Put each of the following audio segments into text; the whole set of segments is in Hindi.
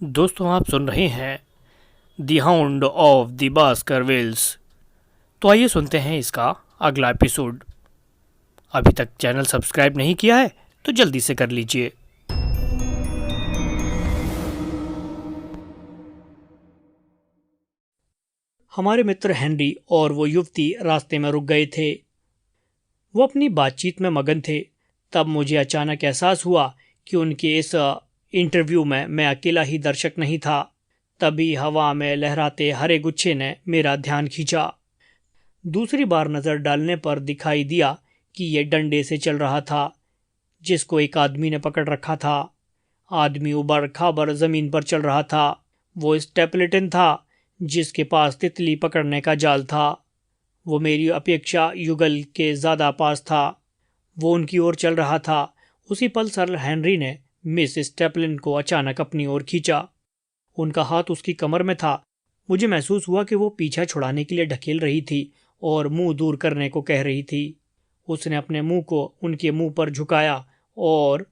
दोस्तों, आप सुन रहे हैं द हाउंड ऑफ द बास्करविल्स। तो आइए सुनते हैं इसका अगला एपिसोड। अभी तक चैनल सब्सक्राइब नहीं किया है तो जल्दी से कर लीजिए। हमारे मित्र हेनरी और वो युवती रास्ते में रुक गए थे। वो अपनी बातचीत में मगन थे। तब मुझे अचानक एहसास हुआ कि उनके इस इंटरव्यू में मैं अकेला ही दर्शक नहीं था। तभी हवा में लहराते हरे गुच्छे ने मेरा ध्यान खींचा। दूसरी बार नजर डालने पर दिखाई दिया कि ये डंडे से चल रहा था, जिसको एक आदमी ने पकड़ रखा था। आदमी उबड़ खाबड़ जमीन पर चल रहा था। वो स्टेपलेटन था, जिसके पास तितली पकड़ने का जाल था। वो मेरी अपेक्षा युगल के ज्यादा पास था। वो उनकी ओर चल रहा था। उसी पल सर हेनरी ने मिस स्टेपलिन को अचानक अपनी ओर खींचा। उनका हाथ उसकी कमर में था। मुझे महसूस हुआ कि वो पीछा छुड़ाने के लिए ढकेल रही थी और मुंह दूर करने को कह रही थी। उसने अपने मुंह को उनके मुंह पर झुकाया और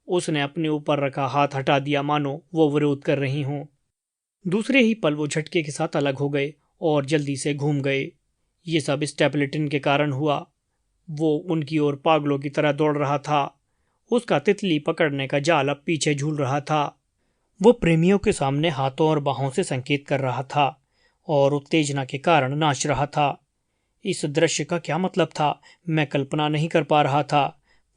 उसने अपने ऊपर रखा हाथ हटा दिया, मानो वो विरोध कर रही हों। दूसरे ही पल वो झटके के साथ अलग हो गए और जल्दी से घूम गए। ये सब स्टेपलेटन के कारण हुआ। वो उनकी ओर पागलों की तरह दौड़ रहा था। उसका तितली पकड़ने का जाल अब पीछे झूल रहा था। वो प्रेमियों के सामने हाथों और बाहों से संकेत कर रहा था और उत्तेजना के कारण नाच रहा था। इस दृश्य का क्या मतलब था, मैं कल्पना नहीं कर पा रहा था,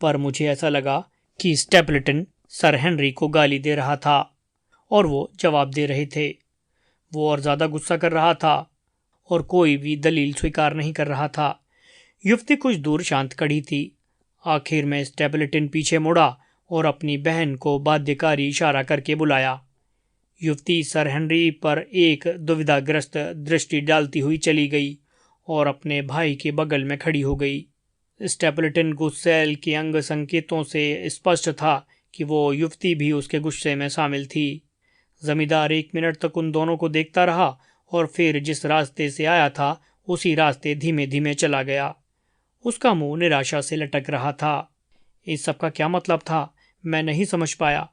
पर मुझे ऐसा लगा कि स्टेपलेटन सर हेनरी को गाली दे रहा था और वो जवाब दे रहे थे। वो और ज्यादा गुस्सा कर रहा था और कोई भी दलील स्वीकार नहीं कर रहा था। युवती कुछ दूर शांत खड़ी थी। आखिर में स्टेपलेटन पीछे मुड़ा और अपनी बहन को बाध्यकारी इशारा करके बुलाया। युवती सर हेनरी पर एक दुविधाग्रस्त दृष्टि डालती हुई चली गई और अपने भाई के बगल में खड़ी हो गई। स्टेपलेटन गुस्सैल के अंग संकेतों से स्पष्ट था कि वो युवती भी उसके गुस्से में शामिल थी। जमींदार 1 मिनट तक उन दोनों को देखता रहा और फिर जिस रास्ते से आया था उसी रास्ते धीमे धीमे चला गया। उसका मुंह निराशा से लटक रहा था। इस सब का क्या मतलब था, मैं नहीं समझ पाया।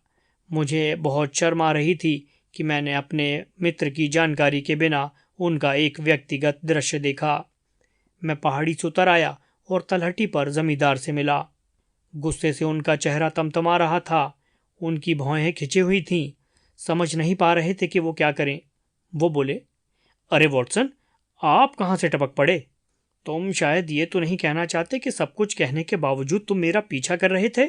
मुझे बहुत शर्म आ रही थी कि मैंने अपने मित्र की जानकारी के बिना उनका एक व्यक्तिगत दृश्य देखा। मैं पहाड़ी से उतर आया और तलहटी पर जमींदार से मिला। गुस्से से उनका चेहरा तमतमा रहा था। उनकी भौहें खिंची हुई थीं। समझ नहीं पा रहे थे कि वो क्या करें। वो बोले, अरे वॉटसन, आप कहाँ से टपक पड़े? तुम शायद ये तो नहीं कहना चाहते कि सब कुछ कहने के बावजूद तुम मेरा पीछा कर रहे थे?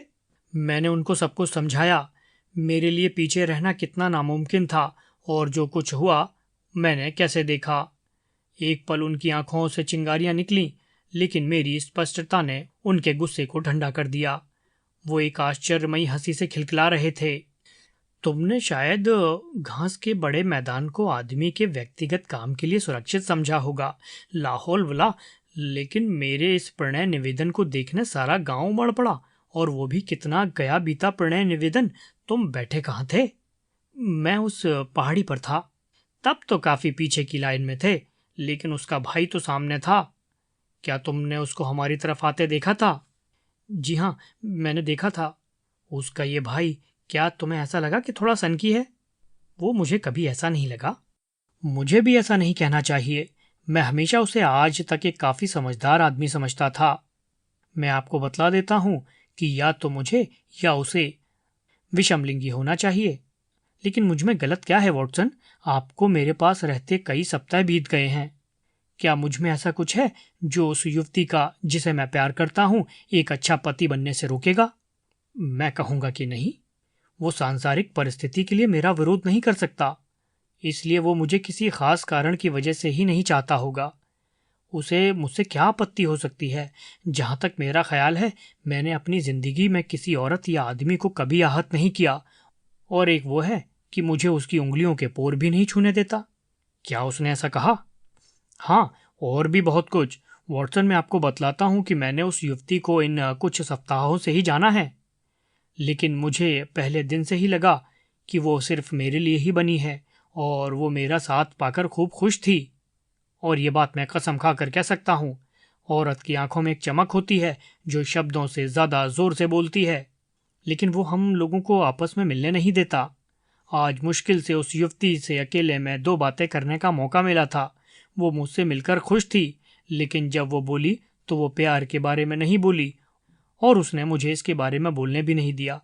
मैंने उनको सब कुछ समझाया। मेरे लिए पीछे रहना कितना नामुमकिन था और जो कुछ हुआ मैंने कैसे देखा। एक पल उनकी आंखों से चिंगारियां निकलीं, लेकिन मेरी स्पष्टता ने उनके गुस्से को ठंडा कर दिया। वो एक आश्चर्यमयी हंसी से खिलखिला रहे थे। तुमने शायद घास के बड़े मैदान को आदमी के व्यक्तिगत काम के लिए सुरक्षित समझा होगा, लाहौल वला, लेकिन मेरे इस प्रणय निवेदन को देखने सारा गांव उमड़ पड़ा, और वो भी कितना गया बीता प्रणय निवेदन। तुम बैठे कहाँ थे? मैं उस पहाड़ी पर था। तब तो काफी पीछे की लाइन में थे, लेकिन उसका भाई तो सामने था। क्या तुमने उसको हमारी तरफ आते देखा था? जी हाँ, मैंने देखा था। उसका ये भाई, क्या तुम्हें ऐसा लगा कि थोड़ा सनकी है? वो मुझे कभी ऐसा नहीं लगा। मुझे भी ऐसा नहीं कहना चाहिए। मैं हमेशा उसे आज तक एक काफी समझदार आदमी समझता था। मैं आपको बतला देता हूं कि या तो मुझे या उसे विषमलिंगी होना चाहिए। लेकिन मुझ में गलत क्या है वॉटसन? आपको मेरे पास रहते कई सप्ताह बीत गए हैं। क्या मुझ में ऐसा कुछ है जो उस युवती का, जिसे मैं प्यार करता हूं, एक अच्छा पति बनने से रोकेगा? मैं कहूंगा कि नहीं। वो सांसारिक परिस्थिति के लिए मेरा विरोध नहीं कर सकता, इसलिए वो मुझे किसी खास कारण की वजह से ही नहीं चाहता होगा। उसे मुझसे क्या आपत्ति हो सकती है? जहां तक मेरा ख्याल है, मैंने अपनी जिंदगी में किसी औरत या आदमी को कभी आहत नहीं किया। और एक वो है कि मुझे उसकी उंगलियों के पोर भी नहीं छूने देता। क्या उसने ऐसा कहा? हाँ, और भी बहुत कुछ। वॉटसन, मैं आपको बतलाता हूँ कि मैंने उस युवती को इन कुछ सप्ताहों से ही जाना है, लेकिन मुझे पहले दिन से ही लगा कि वो सिर्फ मेरे लिए ही बनी है और वो मेरा साथ पाकर खूब खुश थी। और ये बात मैं कसम खाकर कह सकता हूँ। औरत की आंखों में एक चमक होती है जो शब्दों से ज्यादा जोर से बोलती है, लेकिन वो हम लोगों को आपस में मिलने नहीं देता। आज मुश्किल से उस युवती से अकेले में 2 बातें करने का मौका मिला था। वो मुझसे मिलकर खुश थी, लेकिन जब वो बोली तो वो प्यार के बारे में नहीं बोली और उसने मुझे इसके बारे में बोलने भी नहीं दिया।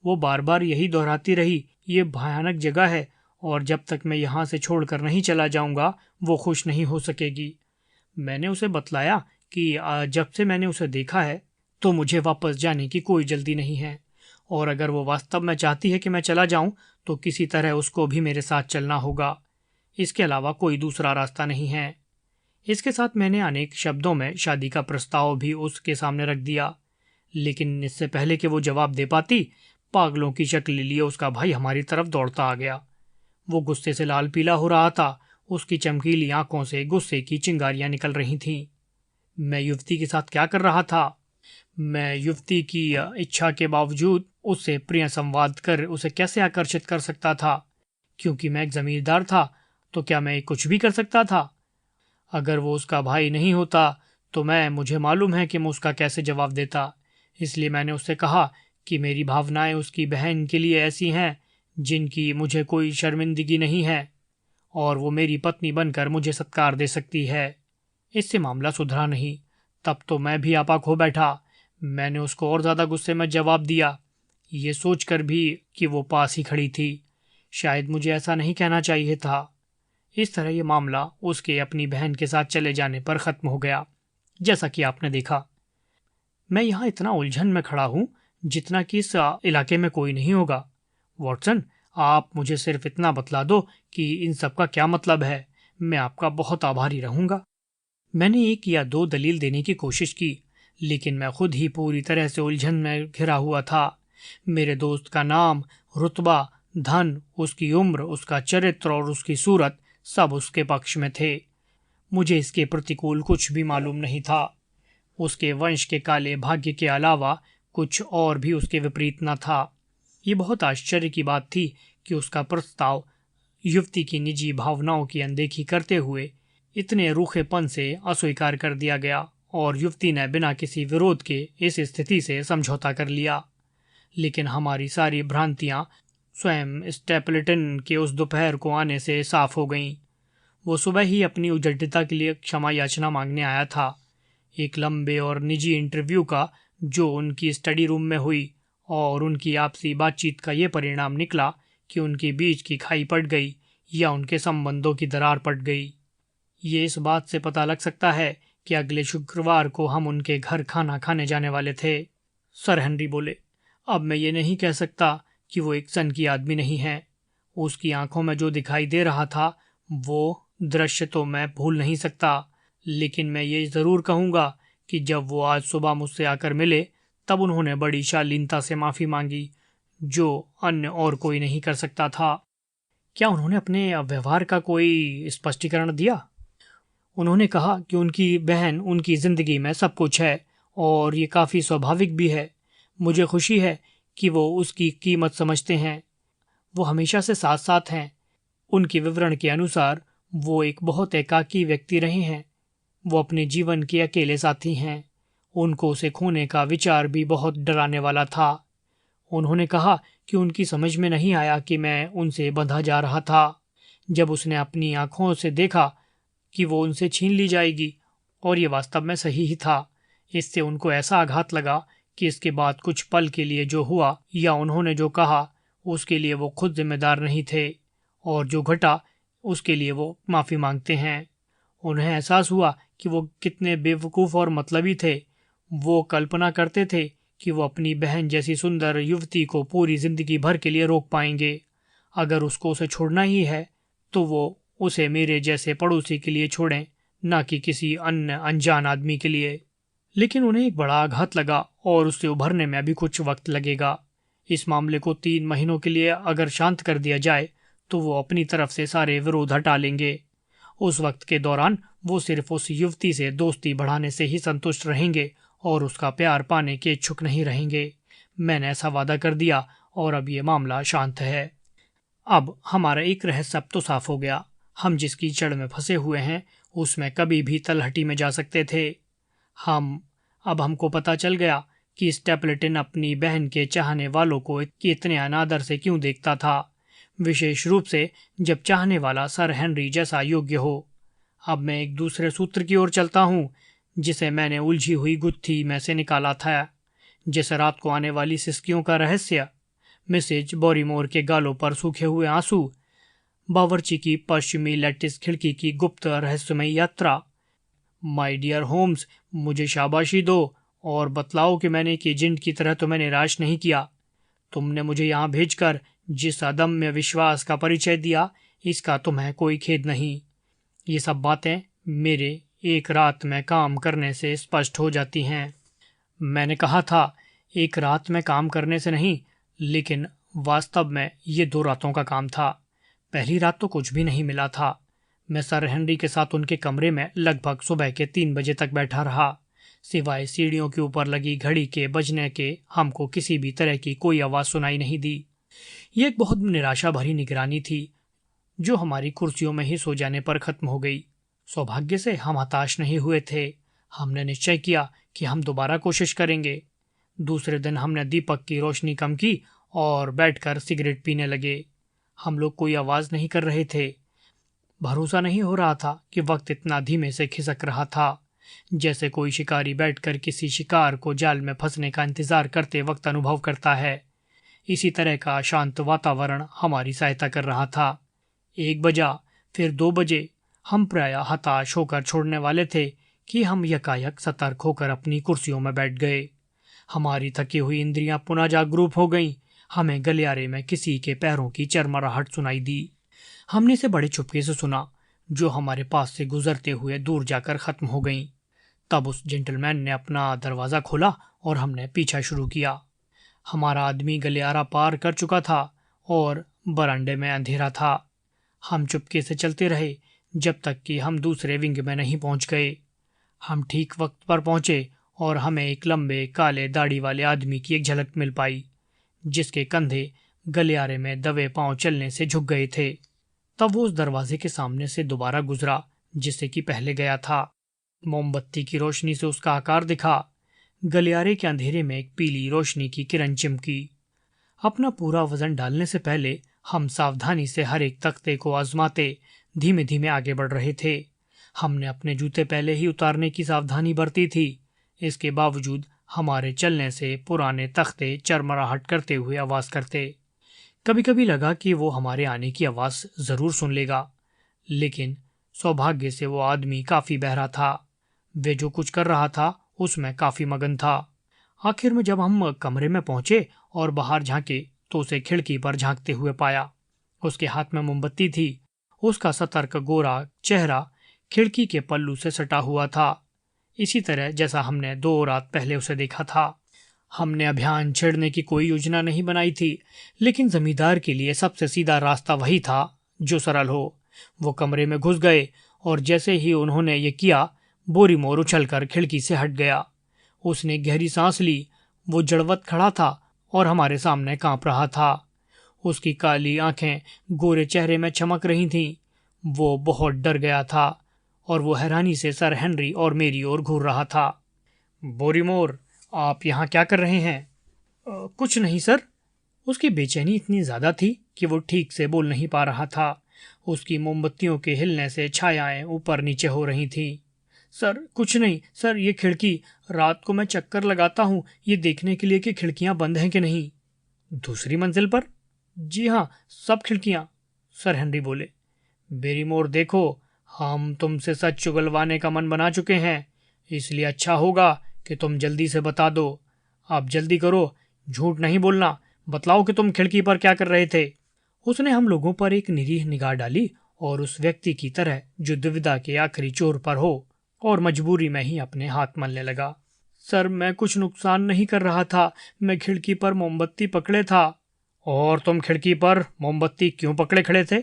वो बार बार यही दोहराती रही, ये भयानक जगह है और जब तक मैं यहाँ से छोड़कर नहीं चला जाऊंगा वो खुश नहीं हो सकेगी। मैंने उसे बतलाया कि जब से मैंने उसे देखा है तो मुझे वापस जाने की कोई जल्दी नहीं है और अगर वो वास्तव में चाहती है कि मैं चला जाऊं तो किसी तरह उसको भी मेरे साथ चलना होगा। इसके अलावा कोई दूसरा रास्ता नहीं है। इसके साथ मैंने अनेक शब्दों में शादी का प्रस्ताव भी उसके सामने रख दिया, लेकिन इससे पहले कि वो जवाब दे पाती, पागलों की शक्ल लिए उसका भाई हमारी तरफ दौड़ता आ गया। वो गुस्से से लाल पीला हो रहा था। उसकी चमकीली आंखों से गुस्से की चिंगारियां निकल रही थीं। मैं युवती के साथ क्या कर रहा था? मैं युवती की इच्छा के बावजूद उससे प्रिय संवाद कर उसे कैसे आकर्षित कर सकता था? क्योंकि मैं एक जमींदार था तो क्या मैं कुछ भी कर सकता था? अगर वो उसका भाई नहीं होता तो मुझे मालूम है कि मैं उसका कैसे जवाब देता। इसलिए मैंने उससे कहा कि मेरी भावनाएं उसकी बहन के लिए ऐसी हैं जिनकी मुझे कोई शर्मिंदगी नहीं है और वो मेरी पत्नी बनकर मुझे सत्कार दे सकती है। इससे मामला सुधरा नहीं। तब तो मैं भी आपा खो बैठा। मैंने उसको और ज़्यादा गुस्से में जवाब दिया, ये सोचकर भी कि वो पास ही खड़ी थी। शायद मुझे ऐसा नहीं कहना चाहिए था। इस तरह ये मामला उसके अपनी बहन के साथ चले जाने पर ख़त्म हो गया, जैसा कि आपने देखा। मैं यहाँ इतना उलझन में खड़ा हूँ जितना कि इस इलाके में कोई नहीं होगा। वॉटसन, आप मुझे सिर्फ इतना बतला दो कि इन सब का क्या मतलब है। मैं आपका बहुत आभारी रहूंगा। मैंने 1 या 2 दलील देने की कोशिश की, लेकिन मैं खुद ही पूरी तरह से उलझन में घिरा हुआ था। मेरे दोस्त का नाम, रुतबा, धन, उसकी उम्र, उसका चरित्र और उसकी सूरत सब उसके पक्ष में थे। मुझे इसके प्रतिकूल कुछ भी मालूम नहीं था। उसके वंश के काले भाग्य के अलावा कुछ और भी उसके विपरीत न था। ये बहुत आश्चर्य की बात थी कि उसका प्रस्ताव युवती की निजी भावनाओं की अनदेखी करते हुए इतने रूखेपन से अस्वीकार कर दिया गया और युवती ने बिना किसी विरोध के इस स्थिति से समझौता कर लिया। लेकिन हमारी सारी भ्रांतियां स्वयं स्टेपलेटन के उस दोपहर को आने से साफ हो गईं। वो सुबह ही अपनी उजड्डता के लिए क्षमा याचना मांगने आया था। एक लंबे और निजी इंटरव्यू का जो उनकी स्टडी रूम में हुई और उनकी आपसी बातचीत का ये परिणाम निकला कि उनके बीच की खाई पड़ गई या उनके संबंधों की दरार पड़ गई। ये इस बात से पता लग सकता है कि अगले शुक्रवार को हम उनके घर खाना खाने जाने वाले थे। सर हेनरी बोले, अब मैं ये नहीं कह सकता कि वो एक सनकी आदमी नहीं है। उसकी आंखों में जो दिखाई दे रहा था वो दृश्य तो मैं भूल नहीं सकता, लेकिन मैं ये ज़रूर कहूँगा कि जब वो आज सुबह मुझसे आकर मिले तब उन्होंने बड़ी शालीनता से माफ़ी मांगी, जो अन्य और कोई नहीं कर सकता था। क्या उन्होंने अपने व्यवहार का कोई स्पष्टीकरण दिया? उन्होंने कहा कि उनकी बहन उनकी ज़िंदगी में सब कुछ है और ये काफ़ी स्वाभाविक भी है। मुझे खुशी है कि वो उसकी कीमत समझते हैं। वो हमेशा से साथ साथ हैं। उनके विवरण के अनुसार वो एक बहुत एकाकी व्यक्ति रहे हैं। वो अपने जीवन के अकेले साथी हैं। उनको उसे खोने का विचार भी बहुत डराने वाला था। उन्होंने कहा कि उनकी समझ में नहीं आया कि मैं उनसे बंधा जा रहा था। जब उसने अपनी आंखों से देखा कि वो उनसे छीन ली जाएगी, और ये वास्तव में सही ही था। इससे उनको ऐसा आघात लगा कि इसके बाद कुछ पल के लिए जो हुआ या उन्होंने जो कहा उसके लिए वो खुद जिम्मेदार नहीं थे, और जो घटा उसके लिए वो माफ़ी मांगते हैं। उन्हें एहसास हुआ कि वो कितने बेवकूफ़ और मतलबी थे। वो कल्पना करते थे कि वो अपनी बहन जैसी सुंदर युवती को पूरी ज़िंदगी भर के लिए रोक पाएंगे। अगर उसको उसे छोड़ना ही है तो वो उसे मेरे जैसे पड़ोसी के लिए छोड़ें, न कि किसी अन्य अनजान आदमी के लिए। लेकिन उन्हें एक बड़ा आघात लगा और उससे उभरने में अभी कुछ वक्त लगेगा। इस मामले को 3 महीनों के लिए अगर शांत कर दिया जाए तो वो अपनी तरफ से सारे विरोध हटा लेंगे। उस वक्त के दौरान वो सिर्फ उस युवती से दोस्ती बढ़ाने से ही संतुष्ट रहेंगे और उसका प्यार पाने के इच्छुक नहीं रहेंगे। मैंने ऐसा वादा कर दिया और अब ये मामला शांत है। अब हमारा एक रहस्य अब तो साफ हो गया। हम जिस कीचड़ में फंसे हुए हैं उसमें कभी भी तलहटी में जा सकते थे। अब हमको पता चल गया कि स्टेपलेटन अपनी बहन के चाहने वालों को इतने अनादर से क्यों देखता था। विशेष रूप से जब चाहने वाला सर हेनरी जैसा योग्य हो। अब मैं एक दूसरे सूत्र की ओर चलता हूँ जिसे मैंने उलझी हुई गुत्थी में से निकाला था। जैसे रात को आने वाली सिसकियों का रहस्य, मिसेज बोरीमोर के गालों पर सूखे हुए आंसू, बावर्ची की पश्चिमी लैटिस खिड़की की गुप्त रहस्यमयी यात्रा। माय डियर होम्स, मुझे शाबाशी दो और बतलाओ कि मैंने एक एजेंट की तरह तुम्हें निराश नहीं किया। तुमने मुझे यहाँ भेजकर जिस अदम्य विश्वास का परिचय दिया, इसका तुम्हें कोई खेद नहीं। ये सब बातें मेरे एक रात में काम करने से स्पष्ट हो जाती हैं। मैंने कहा था एक रात में काम करने से नहीं, लेकिन वास्तव में ये 2 रातों का काम था। पहली रात तो कुछ भी नहीं मिला था। मैं सर हेनरी के साथ उनके कमरे में लगभग सुबह के 3 बजे तक बैठा रहा। सिवाय सीढ़ियों के ऊपर लगी घड़ी के बजने के हमको किसी भी तरह की कोई आवाज़ सुनाई नहीं दी। ये एक बहुत निराशा भरी निगरानी थी जो हमारी कुर्सियों में ही सो जाने पर खत्म हो गई। सौभाग्य से हम हताश नहीं हुए थे। हमने निश्चय किया कि हम दोबारा कोशिश करेंगे। दूसरे दिन हमने दीपक की रोशनी कम की और बैठकर सिगरेट पीने लगे। हम लोग कोई आवाज़ नहीं कर रहे थे। भरोसा नहीं हो रहा था कि वक्त इतना धीमे से खिसक रहा था, जैसे कोई शिकारी बैठकर किसी शिकार को जाल में फंसने का इंतजार करते वक्त अनुभव करता है। इसी तरह का शांत वातावरण हमारी सहायता कर रहा था। 1 बजा, फिर 2 बजे। हम प्रायः हताश होकर छोड़ने वाले थे कि हम यकायक सतर्क होकर अपनी कुर्सियों में बैठ गए। हमारी थकी हुई इंद्रियां पुनः जागरूक हो गईं। हमें गलियारे में किसी के पैरों की चरमराहट सुनाई दी। हमने इसे बड़े चुपके से सुना, जो हमारे पास से गुजरते हुए दूर जाकर खत्म हो गईं। तब उस जेंटलमैन ने अपना दरवाज़ा खोला और हमने पीछा शुरू किया। हमारा आदमी गलियारा पार कर चुका था और बरामदे में अंधेरा था। हम चुपके से चलते रहे जब तक कि हम दूसरे विंग में नहीं पहुंच गए। हम ठीक वक्त पर पहुंचे और हमें एक लंबे काले दाढ़ी वाले आदमी की एक झलक मिल पाई, जिसके कंधे गलियारे में दबे पांव चलने से झुक गए थे। तब वो उस दरवाजे के सामने से दोबारा गुजरा जिससे कि पहले गया था। मोमबत्ती की रोशनी से उसका आकार दिखा। गलियारे के अंधेरे में एक पीली रोशनी की किरण चिमकी। अपना पूरा वजन डालने से पहले हम सावधानी से हर एक तख्ते को आजमाते धीमे धीमे आगे बढ़ रहे थे। हमने अपने जूते पहले ही उतारने की सावधानी बरती थी। इसके बावजूद हमारे चलने से पुराने तख्ते चरमराहट करते हुए आवाज़ करते। कभी कभी लगा कि वो हमारे आने की आवाज़ ज़रूर सुन लेगा, लेकिन सौभाग्य से वो आदमी काफ़ी बहरा था। वे जो कुछ कर रहा था उसमें काफ़ी मगन था। आखिर में जब हम कमरे में पहुंचे और बाहर झांके तो उसे खिड़की पर झांकते हुए पाया। उसके हाथ में मोमबत्ती थी। उसका सतर्क गोरा चेहरा खिड़की के पल्लू से सटा हुआ था, इसी तरह जैसा हमने 2 रात पहले उसे देखा था। हमने अभियान छेड़ने की कोई योजना नहीं बनाई थी, लेकिन जमींदार के लिए सबसे सीधा रास्ता वही था जो सरल हो। वो कमरे में घुस गए और जैसे ही उन्होंने ये किया, बोरीमोर उछलकर खिड़की से हट गया। उसने गहरी सांस ली। वो जड़वत खड़ा था और हमारे सामने कांप रहा था। उसकी काली आंखें गोरे चेहरे में चमक रही थीं। वो बहुत डर गया था और वो हैरानी से सर हेनरी और मेरी ओर घूर रहा था। बोरीमोर, आप यहाँ क्या कर रहे हैं? कुछ नहीं सर। उसकी बेचैनी इतनी ज़्यादा थी कि वो ठीक से बोल नहीं पा रहा था। उसकी मोमबत्तियों के हिलने से छायाएं ऊपर नीचे हो रही थीं। सर कुछ नहीं सर, ये खिड़की, रात को मैं चक्कर लगाता हूँ ये देखने के लिए कि खिड़कियाँ बंद हैं कि नहीं। दूसरी मंजिल पर? जी हाँ, सब खिड़कियाँ, सर हेनरी बोले। बेरीमोर देखो, हम तुमसे सच चुगलवाने का मन बना चुके हैं, इसलिए अच्छा होगा कि तुम जल्दी से बता दो। आप जल्दी करो, झूठ नहीं बोलना। बतलाओ कि तुम खिड़की पर क्या कर रहे थे। उसने हम लोगों पर एक निरीह निगाह डाली और उस व्यक्ति की तरह जो दुविधा के आखिरी छोर पर हो और मजबूरी में ही अपने हाथ मलने लगा। सर मैं कुछ नुकसान नहीं कर रहा था, मैं खिड़की पर मोमबत्ती पकड़े था। और तुम खिड़की पर मोमबत्ती क्यों पकड़े खड़े थे?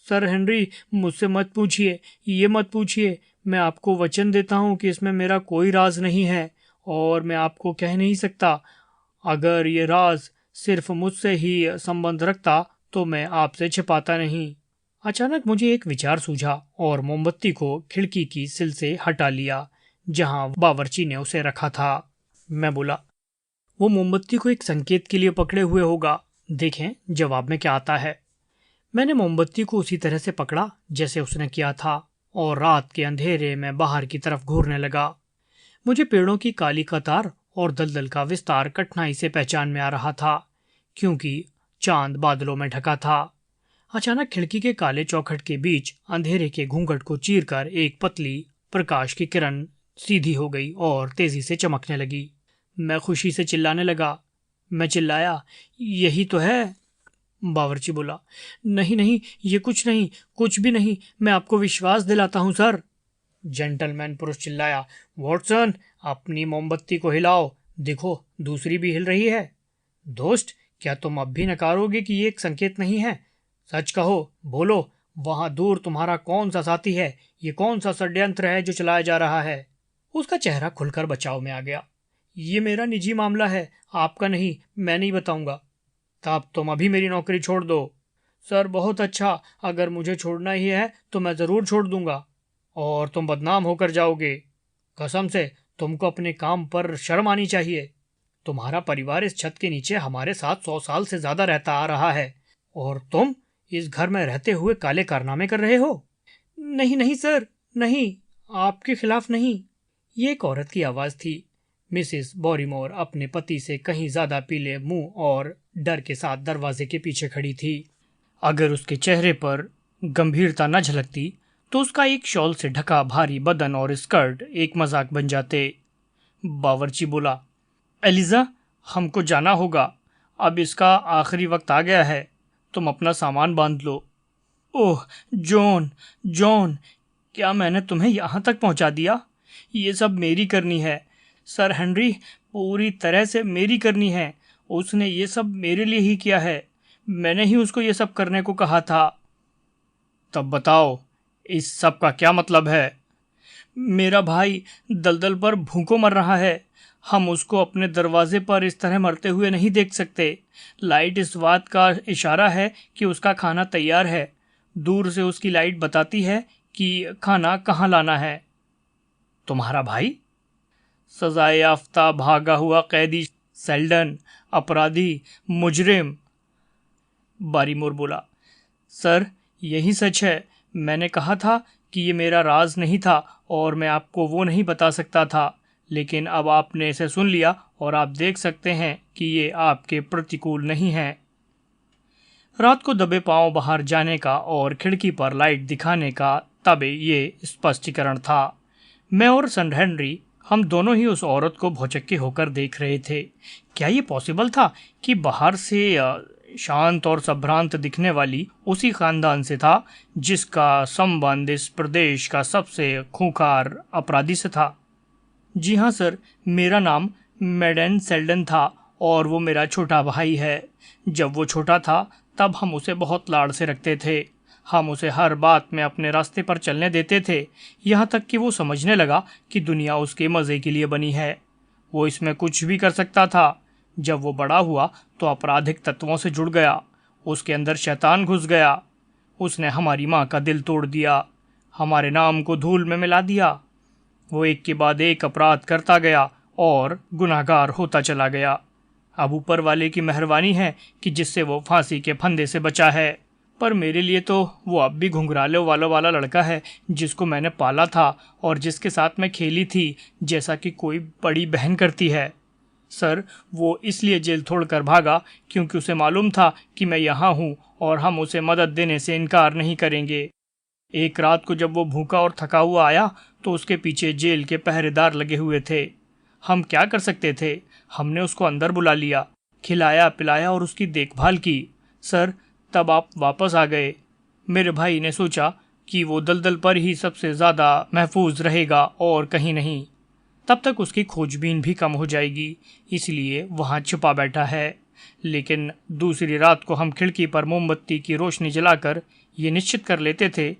सर हेनरी, मुझसे मत पूछिए, ये मत पूछिए। मैं आपको वचन देता हूँ कि इसमें मेरा कोई राज नहीं है और मैं आपको कह नहीं सकता। अगर ये राज सिर्फ मुझसे ही संबंध रखता तो मैं आपसे छिपाता नहीं। अचानक मुझे एक विचार सूझा और मोमबत्ती को खिड़की की सिल से हटा लिया जहां बावर्ची ने उसे रखा था। मैं बोला, वो मोमबत्ती को एक संकेत के लिए पकड़े हुए होगा, देखें जवाब में क्या आता है। मैंने मोमबत्ती को उसी तरह से पकड़ा जैसे उसने किया था और रात के अंधेरे में बाहर की तरफ घूरने लगा। मुझे पेड़ों की काली कतार और दलदल का विस्तार कठिनाई से पहचान में आ रहा था, क्योंकि चांद बादलों में ढका था। अचानक खिड़की के काले चौखट के बीच अंधेरे के घूंघट को चीरकर एक पतली प्रकाश की किरण सीधी हो गई और तेजी से चमकने लगी। मैं खुशी से चिल्लाने लगा। मैं चिल्लाया, यही तो है। बावर्ची बोला, नहीं नहीं, ये कुछ नहीं, कुछ भी नहीं, मैं आपको विश्वास दिलाता हूं सर। जेंटलमैन पुरुष चिल्लाया, वॉटसन, अपनी मोमबत्ती को हिलाओ, देखो दूसरी भी हिल रही है। दोस्त, क्या तुम अब भी नकारोगे कि ये एक संकेत नहीं है? सच कहो, बोलो, वहां दूर तुम्हारा कौन सा साथी है? ये कौन सा षड्यंत्र है जो चलाया जा रहा है? उसका चेहरा खुलकर बचाव में आ गया। ये मेरा निजी मामला है, आपका नहीं, मैं नहीं बताऊंगा। तब तुम अभी मेरी नौकरी छोड़ दो। सर, बहुत अच्छा, अगर मुझे छोड़ना ही है तो मैं जरूर छोड़ दूंगा। और तुम बदनाम होकर जाओगे। कसम से, तुमको अपने काम पर शर्म आनी चाहिए। तुम्हारा परिवार इस छत के नीचे हमारे साथ 100 साल से ज्यादा रहता आ रहा है, और तुम इस घर में रहते हुए काले कारनामे कर रहे हो। नहीं नहीं सर, नहीं, आपके खिलाफ नहीं। ये एक औरत की आवाज थी। मिसिस बॉरीमोर अपने पति से कहीं ज्यादा पीले मुंह और डर के साथ दरवाजे के पीछे खड़ी थी। अगर उसके चेहरे पर गंभीरता न झलकती तो उसका एक शॉल से ढका भारी बदन और स्कर्ट एक मजाक बन जाते। बावर्ची बोला, एलिजा, हमको जाना होगा, अब इसका आखिरी वक्त आ गया है, तुम अपना सामान बांध लो। ओह जॉन, जॉन, क्या मैंने तुम्हें यहाँ तक पहुँचा दिया? ये सब मेरी करनी है सर हेनरी, पूरी तरह से मेरी करनी है। उसने ये सब मेरे लिए ही किया है, मैंने ही उसको ये सब करने को कहा था। तब बताओ, इस सब का क्या मतलब है? मेरा भाई दलदल पर भूखों मर रहा है, हम उसको अपने दरवाजे पर इस तरह मरते हुए नहीं देख सकते। लाइट इस बात का इशारा है कि उसका खाना तैयार है। दूर से उसकी लाइट बताती है कि खाना कहाँ लाना है। तुम्हारा भाई? सजाए याफ्ता भागा हुआ कैदी सेल्डन, अपराधी, मुजरिम। बारीमोर बोला, सर, यही सच है। मैंने कहा था कि ये मेरा राज नहीं था और मैं आपको वो नहीं बता सकता था, लेकिन अब आपने इसे सुन लिया और आप देख सकते हैं कि ये आपके प्रतिकूल नहीं है। रात को दबे पांव बाहर जाने का और खिड़की पर लाइट दिखाने का तबे ये स्पष्टीकरण था। मैं और सन हेनरी, हम दोनों ही उस औरत को भौचक्के होकर देख रहे थे। क्या ये पॉसिबल था कि बाहर से शांत और संभ्रांत दिखने वाली उसी खानदान से था जिसका संबंध इस प्रदेश का सबसे खूंखार अपराधी से था? जी हाँ सर, मेरा नाम मेडेन सेल्डन था और वो मेरा छोटा भाई है। जब वो छोटा था तब हम उसे बहुत लाड़ से रखते थे। हम उसे हर बात में अपने रास्ते पर चलने देते थे, यहाँ तक कि वो समझने लगा कि दुनिया उसके मज़े के लिए बनी है। वो इसमें कुछ भी कर सकता था। जब वो बड़ा हुआ तो आपराधिक तत्वों से जुड़ गया, उसके अंदर शैतान घुस गया। उसने हमारी माँ का दिल तोड़ दिया, हमारे नाम को धूल में मिला दिया। वो एक के बाद एक अपराध करता गया और गुनाहगार होता चला गया। अब ऊपर वाले की मेहरबानी है कि जिससे वो फांसी के फंदे से बचा है, पर मेरे लिए तो वो अब भी घुंघराले वालों वाला लड़का है जिसको मैंने पाला था और जिसके साथ मैं खेली थी जैसा कि कोई बड़ी बहन करती है। सर, वो इसलिए जेल छोड़कर भागा क्योंकि उसे मालूम था कि मैं यहाँ हूँ और हम उसे मदद देने से इनकार नहीं करेंगे। एक रात को जब वो भूखा और थका हुआ आया तो उसके पीछे जेल के पहरेदार लगे हुए थे। हम क्या कर सकते थे? हमने उसको अंदर बुला लिया, खिलाया पिलाया और उसकी देखभाल की। सर, तब आप वापस आ गए। मेरे भाई ने सोचा कि वो दलदल पर ही सबसे ज़्यादा महफूज रहेगा और कहीं नहीं। तब तक उसकी खोजबीन भी कम हो जाएगी, इसलिए वहाँ छुपा बैठा है। लेकिन दूसरी रात को हम खिड़की पर मोमबत्ती की रोशनी जलाकर ये निश्चित कर लेते थे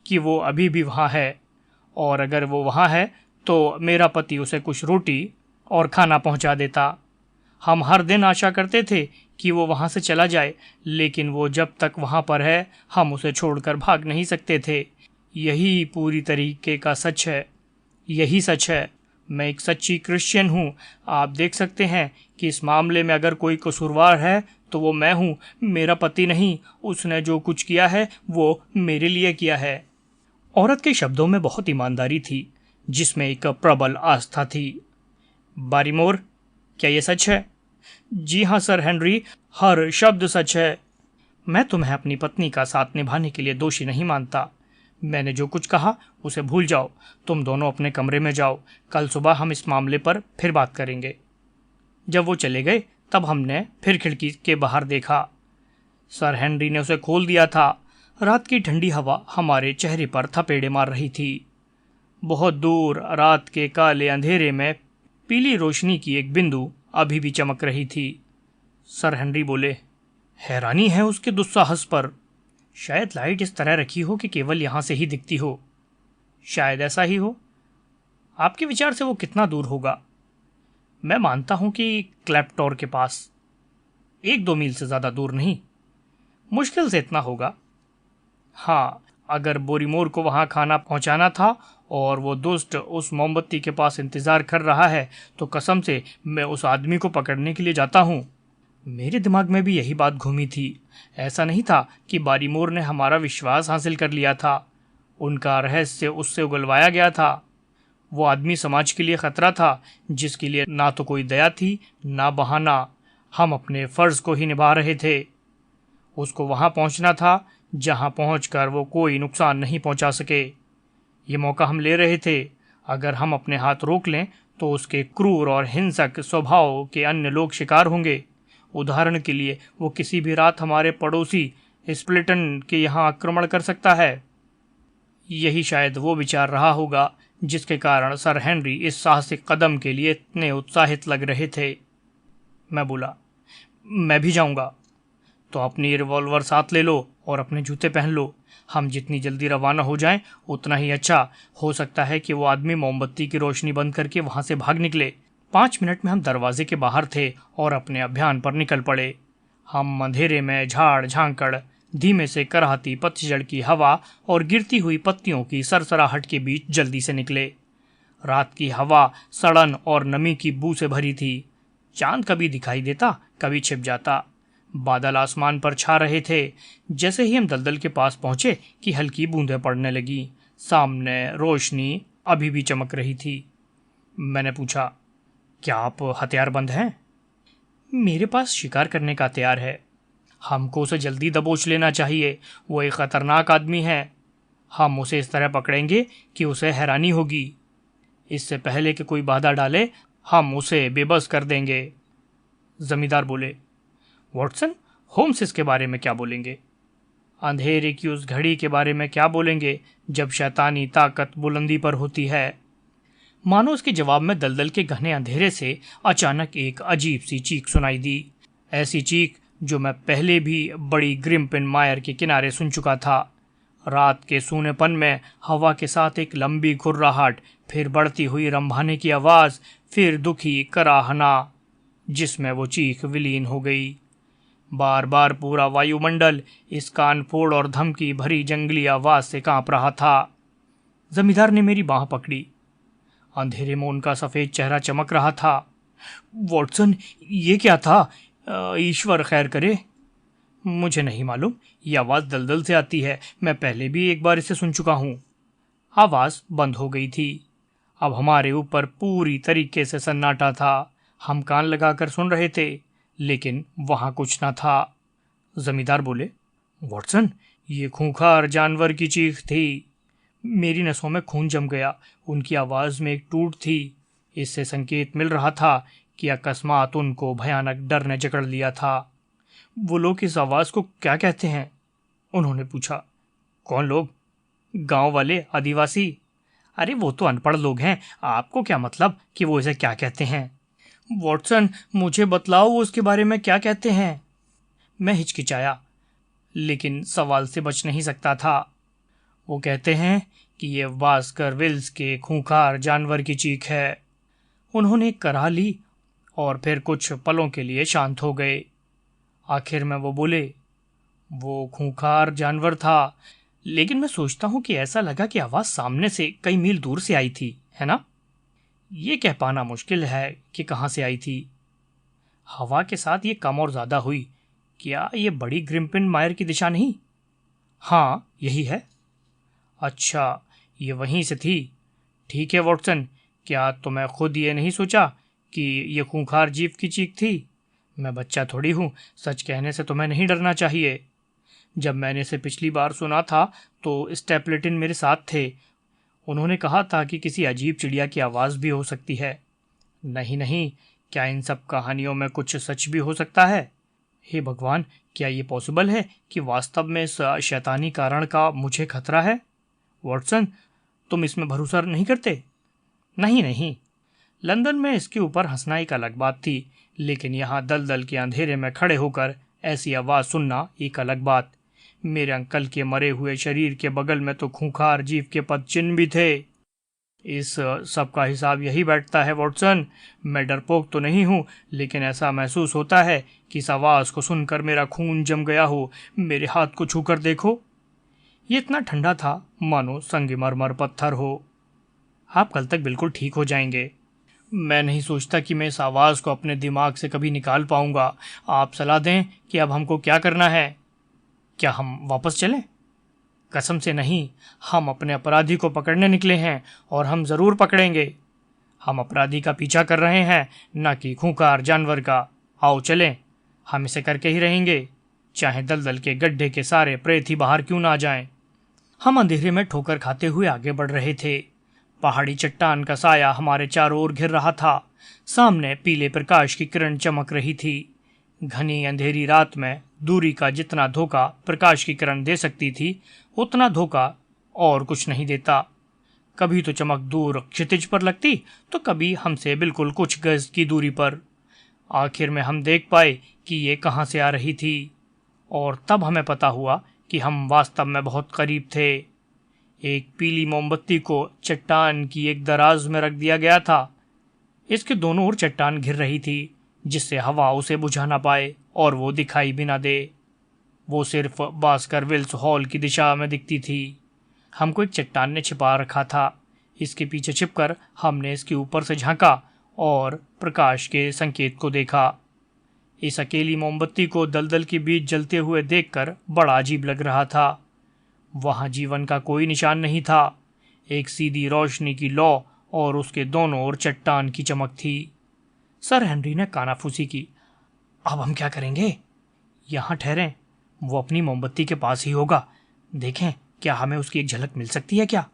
कि वो अभी भी वहाँ है, और अगर वो वहाँ है तो मेरा पति उसे कुछ रोटी और खाना पहुँचा देता। हम हर दिन आशा करते थे कि वो वहाँ से चला जाए, लेकिन वो जब तक वहाँ पर है हम उसे छोड़कर भाग नहीं सकते थे। यही पूरी तरीके का सच है, यही सच है। मैं एक सच्ची क्रिश्चियन हूँ। आप देख सकते हैं कि इस मामले में अगर कोई कसूरवार है तो वो मैं हूँ, मेरा पति नहीं। उसने जो कुछ किया है वो मेरे लिए किया है। औरत के शब्दों में बहुत ईमानदारी थी, जिसमें एक प्रबल आस्था थी। बारीमोर, क्या ये सच है? जी हाँ सर हेनरी, हर शब्द सच है। मैं तुम्हें अपनी पत्नी का साथ निभाने के लिए दोषी नहीं मानता। मैंने जो कुछ कहा उसे भूल जाओ। तुम दोनों अपने कमरे में जाओ। कल सुबह हम इस मामले पर फिर बात करेंगे। जब वो चले गए तब हमने फिर खिड़की के बाहर देखा। सर हेनरी ने उसे खोल दिया था। रात की ठंडी हवा हमारे चेहरे पर थपेड़े मार रही थी। बहुत दूर रात के काले अंधेरे में पीली रोशनी की एक बिंदु अभी भी चमक रही थी। सर हेनरी बोले, हैरानी है उसके दुस्साहस पर। शायद लाइट इस तरह रखी हो कि केवल यहां से ही दिखती हो। शायद ऐसा ही हो। आपके विचार से वो कितना दूर होगा? मैं मानता हूं कि क्लैप्टोर के पास। 1-2 मील से ज्यादा दूर नहीं। मुश्किल से इतना होगा। हाँ, अगर बोरीमोर को वहां खाना पहुंचाना था और वो दुष्ट उस मोमबत्ती के पास इंतजार कर रहा है, तो कसम से मैं उस आदमी को पकड़ने के लिए जाता हूं। मेरे दिमाग में भी यही बात घूमी थी। ऐसा नहीं था कि बारीमोर ने हमारा विश्वास हासिल कर लिया था। उनका रहस्य उससे उगलवाया गया था। वो आदमी समाज के लिए खतरा था, जिसके लिए ना तो कोई दया थी ना बहाना। हम अपने फर्ज को ही निभा रहे थे। उसको वहां पहुंचना था जहां पहुंचकर वो कोई नुकसान नहीं पहुंचा सके। ये मौका हम ले रहे थे। अगर हम अपने हाथ रोक लें तो उसके क्रूर और हिंसक स्वभाव के अन्य लोग शिकार होंगे। उदाहरण के लिए, वो किसी भी रात हमारे पड़ोसी स्प्लिटन के यहाँ आक्रमण कर सकता है। यही शायद वो विचार रहा होगा जिसके कारण सर हेनरी इस साहसिक कदम के लिए इतने उत्साहित लग रहे थे। मैं बोला, मैं भी जाऊंगा। तो अपनी रिवॉल्वर साथ ले लो और अपने जूते पहन लो। हम जितनी जल्दी रवाना हो जाएं उतना ही अच्छा। हो सकता है कि वो आदमी मोमबत्ती की रोशनी बंद करके वहां से भाग निकले। 5 मिनट में हम दरवाजे के बाहर थे और अपने अभियान पर निकल पड़े। हम अंधेरे में झाड़ झांकड़, धीमे से कराहती पतझड़ की हवा और गिरती हुई पत्तियों की सरसराहट के बीच जल्दी से निकले। रात की हवा सड़न और नमी की बू से भरी थी। चांद कभी दिखाई देता, कभी छिप जाता। बादल आसमान पर छा रहे थे। जैसे ही हम दलदल के पास पहुंचे कि हल्की बूंदें पड़ने लगी। सामने रोशनी अभी भी चमक रही थी। मैंने पूछा, क्या आप हथियारबंद हैं? मेरे पास शिकार करने का हथियार है। हमको उसे जल्दी दबोच लेना चाहिए। वो एक खतरनाक आदमी है। हम उसे इस तरह पकड़ेंगे कि उसे हैरानी होगी। इससे पहले कि कोई बाधा डाले, हम उसे बेबस कर देंगे। जमींदार बोले, वॉटसन, होम्स इसके बारे में क्या बोलेंगे? अंधेरे की उस घड़ी के बारे में क्या बोलेंगे जब शैतानी ताकत बुलंदी पर होती है? मानो उसके जवाब में दलदल के घने अंधेरे से अचानक एक अजीब सी चीख सुनाई दी। ऐसी चीख जो मैं पहले भी बड़ी ग्रिम्पिन मायर के किनारे सुन चुका था। रात के सूनेपन में हवा के साथ एक लंबी घुर्राहट, फिर बढ़ती हुई रंभाने की आवाज, फिर दुखी कराहना, जिसमें वो चीख विलीन हो गई। बार बार पूरा वायुमंडल इस कानफोड़ और धमकी भरी जंगली आवाज से कांप रहा था। जमींदार ने मेरी बांह पकड़ी। अंधेरे में उनका सफेद चेहरा चमक रहा था। वॉटसन, ये क्या था? ईश्वर खैर करे। मुझे नहीं मालूम। ये आवाज दलदल से आती है। मैं पहले भी एक बार इसे सुन चुका हूं। आवाज बंद हो गई थी। अब हमारे ऊपर पूरी तरीके से सन्नाटा था। हम कान लगाकर सुन रहे थे, लेकिन वहां कुछ न था। जमींदार बोले, वॉटसन, ये खूंखार जानवर की चीख थी। मेरी नसों में खून जम गया। उनकी आवाज में एक टूट थी। इससे संकेत मिल रहा था कि अकस्मात उनको भयानक डर ने जकड़ लिया था। वो लोग इस आवाज को क्या कहते हैं? उन्होंने पूछा। कौन लोग? गांव वाले, आदिवासी? अरे वो तो अनपढ़ लोग हैं। आपको क्या मतलब कि वो इसे क्या कहते हैं? वॉटसन, मुझे बतलाओ वो उसके बारे में क्या कहते हैं। मैं हिचकिचाया, लेकिन सवाल से बच नहीं सकता था। वो कहते हैं कि ये वास्कर विल्स के खूंखार जानवर की चीख है। उन्होंने कराह ली और फिर कुछ पलों के लिए शांत हो गए। आखिर में वो बोले, वो खूंखार जानवर था, लेकिन मैं सोचता हूं कि ऐसा लगा कि आवाज सामने से कई मील दूर से आई थी, है ना? ये कह पाना मुश्किल है कि कहां से आई थी। हवा के साथ ये कम और ज्यादा हुई। क्या ये बड़ी ग्रिम्पिन मायर की दिशा नहीं? हाँ, यही है। अच्छा, ये वहीं से थी। ठीक है वॉटसन, क्या तुम्हें खुद ये नहीं सोचा कि ये खूंखार जीव की चीख थी? मैं बच्चा थोड़ी हूँ, सच कहने से तुम्हें नहीं डरना चाहिए। जब मैंने इसे पिछली बार सुना था तो स्टेपलेटन मेरे साथ थे। उन्होंने कहा था कि किसी अजीब चिड़िया की आवाज़ भी हो सकती है। नहीं नहीं, क्या इन सब कहानियों में कुछ सच भी हो सकता है? हे भगवान, क्या ये पॉसिबल है कि वास्तव में इस शैतानी कारण का मुझे खतरा है? वॉटसन, तुम इसमें भरोसा नहीं करते? नहीं नहीं, लंदन में इसके ऊपर हंसना एक अलग बात थी, लेकिन यहाँ दलदल के अंधेरे में खड़े होकर ऐसी आवाज़ सुनना एक अलग बात। मेरे अंकल के मरे हुए शरीर के बगल में तो खूंखार जीव के पदचिन्ह भी थे। इस सब का हिसाब यही बैठता है वॉटसन। मैं डरपोक तो नहीं हूँ, लेकिन ऐसा महसूस होता है कि इस आवाज़ को सुनकर मेरा खून जम गया हो। मेरे हाथ को छूकर देखो, ये इतना ठंडा था मानो संगमरमर पत्थर हो। आप कल तक बिल्कुल ठीक हो जाएंगे। मैं नहीं सोचता कि मैं इस आवाज़ को अपने दिमाग से कभी निकाल पाऊंगा। आप सलाह दें कि अब हमको क्या करना है। क्या हम वापस चलें? कसम से नहीं, हम अपने अपराधी को पकड़ने निकले हैं और हम ज़रूर पकड़ेंगे। हम अपराधी का पीछा कर रहे हैं, न कि खूंखार जानवर का। आओ चलें, हम इसे करके ही रहेंगे, चाहे दलदल के गड्ढे के सारे प्रेत ही बाहर क्यों ना आ जाएं। हम अंधेरे में ठोकर खाते हुए आगे बढ़ रहे थे। पहाड़ी चट्टान का साया हमारे चारों ओर घिर रहा था। सामने पीले प्रकाश की किरण चमक रही थी। घनी अंधेरी रात में दूरी का जितना धोखा प्रकाश की किरण दे सकती थी, उतना धोखा और कुछ नहीं देता। कभी तो चमक दूर क्षितिज पर लगती, तो कभी हमसे बिल्कुल कुछ गज की दूरी पर। आखिर में हम देख पाए कि ये कहाँ से आ रही थी, और तब हमें पता हुआ कि हम वास्तव में बहुत करीब थे। एक पीली मोमबत्ती को चट्टान की एक दराज में रख दिया गया था। इसके दोनों ओर चट्टान घिर रही थी, जिससे हवा उसे बुझा ना पाए और वो दिखाई भी ना दे। वो सिर्फ बास्कर विल्स हॉल की दिशा में दिखती थी। हमको एक चट्टान ने छिपा रखा था। इसके पीछे छिपकर हमने इसके ऊपर से झांका और प्रकाश के संकेत को देखा। इस अकेली मोमबत्ती को दलदल के बीच जलते हुए देखकर बड़ा अजीब लग रहा था। वहां जीवन का कोई निशान नहीं था। एक सीधी रोशनी की लौ और उसके दोनों ओर चट्टान की चमक थी। सर हेनरी ने कानाफूसी की। अब हम क्या करेंगे? यहाँ ठहरें, वो अपनी मोमबत्ती के पास ही होगा। देखें, क्या हमें उसकी एक झलक मिल सकती है क्या?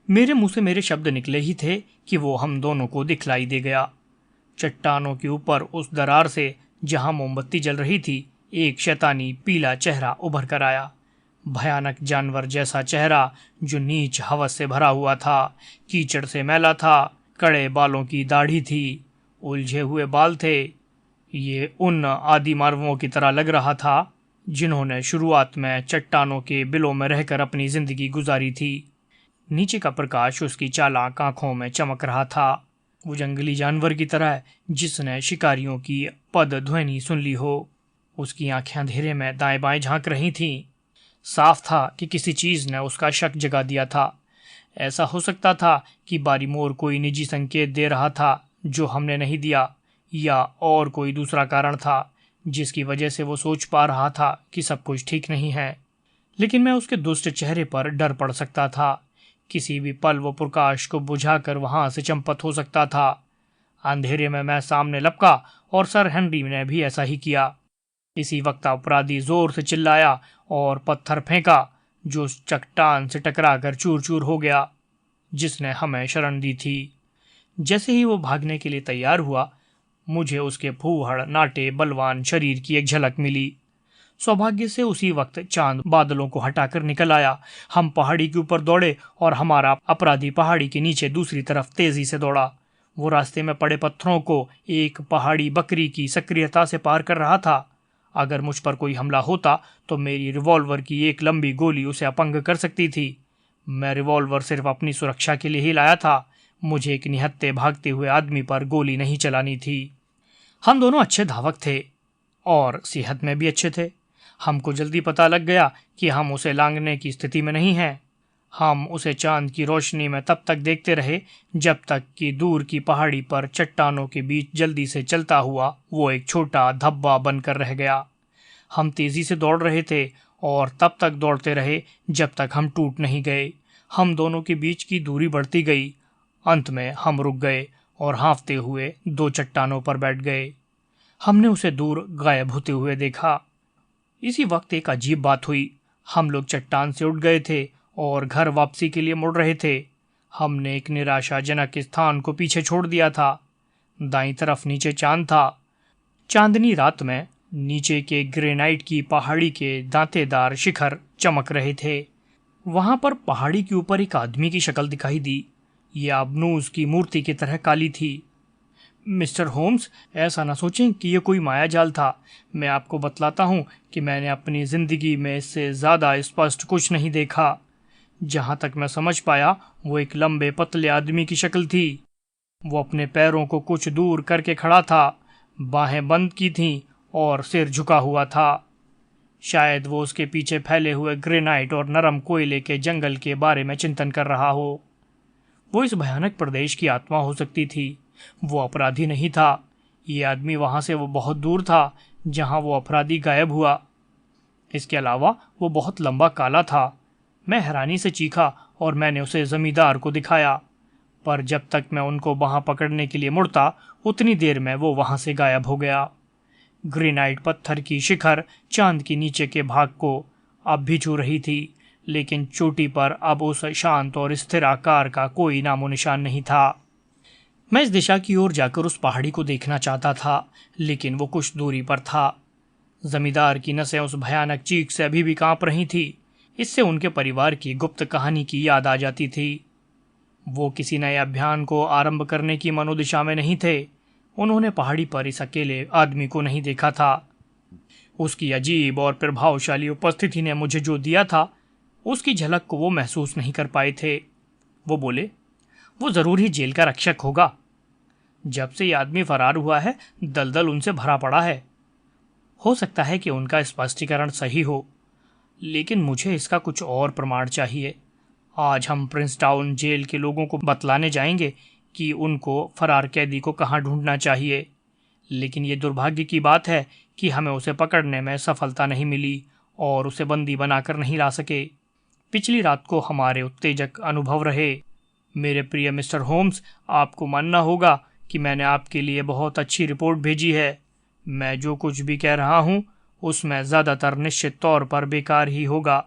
मेरे मुंह से मेरे शब्द निकले ही थे कि वो हम दोनों को दिखलाई दे गया। चट्टानों के ऊपर उस दरार से जहां मोमबत्ती जल रही थी, एक शैतानी पीला चेहरा उभर कर आया। भयानक जानवर जैसा चेहरा जो नीच हवस से भरा हुआ था, कीचड़ से मैला था, कड़े बालों की दाढ़ी थी, उलझे हुए बाल थे। ये उन आदि मानवों की तरह लग रहा था जिन्होंने शुरुआत में चट्टानों के बिलों में रहकर अपनी जिंदगी गुजारी थी। नीचे का प्रकाश उसकी चालाक आंखों में चमक रहा था। वो जंगली जानवर की तरह जिसने शिकारियों की पद ध्वनि सुन ली हो। उसकी आंखें अंधेरे में दाएं बाएं झांक रही थीं। साफ था कि किसी चीज ने उसका शक जगा दिया था। ऐसा हो सकता था कि बारीमोर कोई निजी संकेत दे रहा था जो हमने नहीं दिया, या और कोई दूसरा कारण था जिसकी वजह से वो सोच पा रहा था कि सब कुछ ठीक नहीं है। लेकिन मैं उसके दुष्ट चेहरे पर डर पड़ सकता था। किसी भी पल वो प्रकाश को बुझाकर वहां से चंपत हो सकता था। अंधेरे में मैं सामने लपका और सर हेनरी ने भी ऐसा ही किया। इसी वक्त अपराधी जोर से चिल्लाया और पत्थर फेंका, जो चट्टान से टकराकर चूर चूर हो गया जिसने हमें शरण दी थी। जैसे ही वो भागने के लिए तैयार हुआ, मुझे उसके फूहड़ नाटे बलवान शरीर की एक झलक मिली। सौभाग्य से उसी वक्त चांद बादलों को हटाकर निकल आया। हम पहाड़ी के ऊपर दौड़े और हमारा अपराधी पहाड़ी के नीचे दूसरी तरफ तेजी से दौड़ा। वो रास्ते में पड़े पत्थरों को एक पहाड़ी बकरी की सक्रियता से पार कर रहा था। अगर मुझ पर कोई हमला होता तो मेरी रिवॉल्वर की एक लंबी गोली उसे अपंग कर सकती थी। मैं रिवॉल्वर सिर्फ अपनी सुरक्षा के लिए ही लाया था। मुझे एक निहत्थे भागते हुए आदमी पर गोली नहीं चलानी थी। हम दोनों अच्छे धावक थे और सेहत में भी अच्छे थे। हमको जल्दी पता लग गया कि हम उसे लांघने की स्थिति में नहीं हैं। हम उसे चांद की रोशनी में तब तक देखते रहे जब तक कि दूर की पहाड़ी पर चट्टानों के बीच जल्दी से चलता हुआ वो एक छोटा धब्बा बनकर रह गया। हम तेजी से दौड़ रहे थे और तब तक दौड़ते रहे जब तक हम टूट नहीं गए। हम दोनों के बीच की दूरी बढ़ती गई। अंत में हम रुक गए और हाँफते हुए 2 चट्टानों पर बैठ गए। हमने उसे दूर गायब होते हुए देखा। इसी वक्त एक अजीब बात हुई। हम लोग चट्टान से उठ गए थे और घर वापसी के लिए मुड़ रहे थे। हमने एक निराशाजनक स्थान को पीछे छोड़ दिया था। दाईं तरफ नीचे चांद था। चांदनी रात में नीचे के ग्रेनाइट की पहाड़ी के दांतेदार शिखर चमक रहे थे। वहां पर पहाड़ी के ऊपर एक आदमी की शक्ल दिखाई दी। यह अबनूस की मूर्ति की तरह काली थी। मिस्टर होम्स, ऐसा ना सोचें कि यह कोई मायाजाल था। मैं आपको बतलाता हूं कि मैंने अपनी जिंदगी में इससे ज़्यादा स्पष्ट कुछ नहीं देखा। जहां तक मैं समझ पाया, वो एक लंबे पतले आदमी की शक्ल थी। वो अपने पैरों को कुछ दूर करके खड़ा था, बाहें बंद की थीं और सिर झुका हुआ था। शायद वो उसके पीछे फैले हुए ग्रेनाइट और नरम कोयले के जंगल के बारे में चिंतन कर रहा हो। वो इस भयानक प्रदेश की आत्मा हो सकती थी। वो अपराधी नहीं था। ये आदमी वहां से वो बहुत दूर था जहां वो अपराधी गायब हुआ। इसके अलावा वो बहुत लंबा काला था। मैं हैरानी से चीखा और मैंने उसे जमींदार को दिखाया, पर जब तक मैं उनको वहां पकड़ने के लिए मुड़ता, उतनी देर में वो वहां से गायब हो गया। ग्रेनाइट पत्थर की शिखर चांद के नीचे के भाग को अब भी छू रही थी, लेकिन चोटी पर अब उस शांत और स्थिर आकार का कोई नामो निशान नहीं था। मैं इस दिशा की ओर जाकर उस पहाड़ी को देखना चाहता था, लेकिन वो कुछ दूरी पर था। जमींदार की नसें उस भयानक चीख से अभी भी कांप रही थी। इससे उनके परिवार की गुप्त कहानी की याद आ जाती थी। वो किसी नए अभियान को आरंभ करने की मनोदिशा में नहीं थे। उन्होंने पहाड़ी पर इस अकेले आदमी को नहीं देखा था। उसकी अजीब और प्रभावशाली उपस्थिति ने मुझे जो दिया था, उसकी झलक को वो महसूस नहीं कर पाए थे। वो बोले, वो जरूर ही जेल का रक्षक होगा। जब से ये आदमी फरार हुआ है, दलदल उनसे भरा पड़ा है। हो सकता है कि उनका स्पष्टीकरण सही हो, लेकिन मुझे इसका कुछ और प्रमाण चाहिए। आज हम प्रिंस टाउन जेल के लोगों को बतलाने जाएंगे कि उनको फरार कैदी को कहाँ ढूंढना चाहिए, लेकिन ये दुर्भाग्य की बात है कि हमें उसे पकड़ने में सफलता नहीं मिली और उसे बंदी बनाकर नहीं ला सके। पिछली रात को हमारे उत्तेजक अनुभव रहे। मेरे प्रिय मिस्टर होम्स, आपको मानना होगा कि मैंने आपके लिए बहुत अच्छी रिपोर्ट भेजी है। मैं जो कुछ भी कह रहा हूँ उसमें ज़्यादातर निश्चित तौर पर बेकार ही होगा।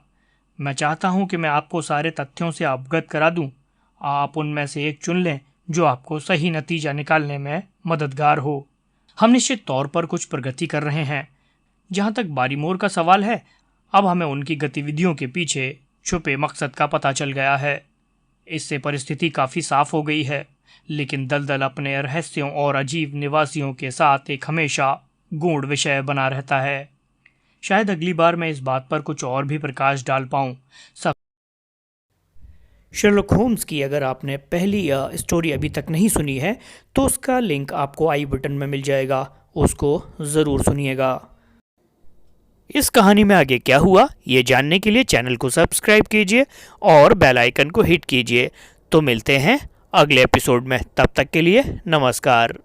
मैं चाहता हूँ कि मैं आपको सारे तथ्यों से अवगत करा दूँ। आप उनमें से एक चुन लें जो आपको सही नतीजा निकालने में मददगार हो। हम निश्चित तौर पर कुछ प्रगति कर रहे हैं। जहाँ तक बारीमोर का सवाल है, अब हमें उनकी गतिविधियों के पीछे छुपे मकसद का पता चल गया है। इससे परिस्थिति काफ़ी साफ हो गई है, लेकिन दलदल अपने रहस्यों और अजीब निवासियों के साथ एक हमेशा गूढ़ विषय बना रहता है। शायद अगली बार मैं इस बात पर कुछ और भी प्रकाश डाल पाऊँ। शर्लॉक होम्स की अगर आपने पहली स्टोरी अभी तक नहीं सुनी है तो उसका लिंक आपको आई बटन में मिल जाएगा, उसको ज़रूर सुनिएगा। इस कहानी में आगे क्या हुआ ये जानने के लिए चैनल को सब्सक्राइब कीजिए और बेल आइकन को हिट कीजिए। तो मिलते हैं अगले एपिसोड में, तब तक के लिए नमस्कार।